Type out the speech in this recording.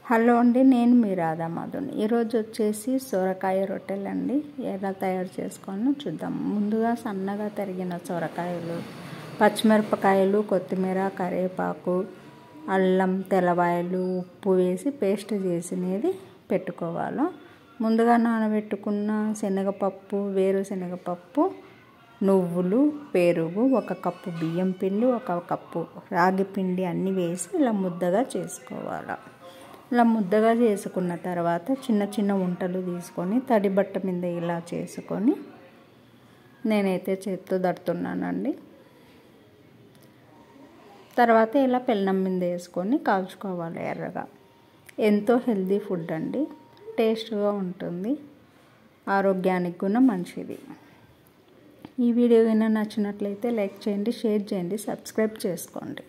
Hello అండి, నేను మీ రాధా మాధుని. ఈరోజు వచ్చేసి సొరకాయ రొట్టెలు అండి. ఎలా తయారు చేసుకోవాలో చూద్దాం. ముందుగా సన్నగా తరిగిన సొరకాయలు, పచ్చిమిరపకాయలు, కొత్తిమీర, కరివేపాకు, అల్లం, తెల్లవాయలు, ఉప్పు వేసి పేస్ట్ చేసినది పెట్టుకోవాలి. ముందుగా నానబెట్టుకున్న శనగపప్పు, వేరుశనగపప్పు, నువ్వులు, పెరుగు, 1 కప్పు బియ్యం పిండి, 1 కప్పు రాగి పిండి అన్నీ వేసి ఇలా ముద్దగా చేసుకోవాలి. ఇలా ముద్దగా చేసుకున్న తర్వాత చిన్న చిన్న ఉంటలు తీసుకొని తడి బట్ట మీద ఇలా చేసుకొని నేనైతే చేత్తో దడుతున్నానండి. తర్వాత ఇలా పెళ్ళం మీద వేసుకొని కాల్చుకోవాలి ఎర్రగా. ఎంతో హెల్తీ ఫుడ్ అండి, టేస్ట్గా ఉంటుంది, ఆరోగ్యానికి కూడా మంచిది. ఈ వీడియో కనుక నచ్చినట్లయితే లైక్ చేయండి, షేర్ చేయండి, సబ్స్క్రైబ్ చేసుకోండి.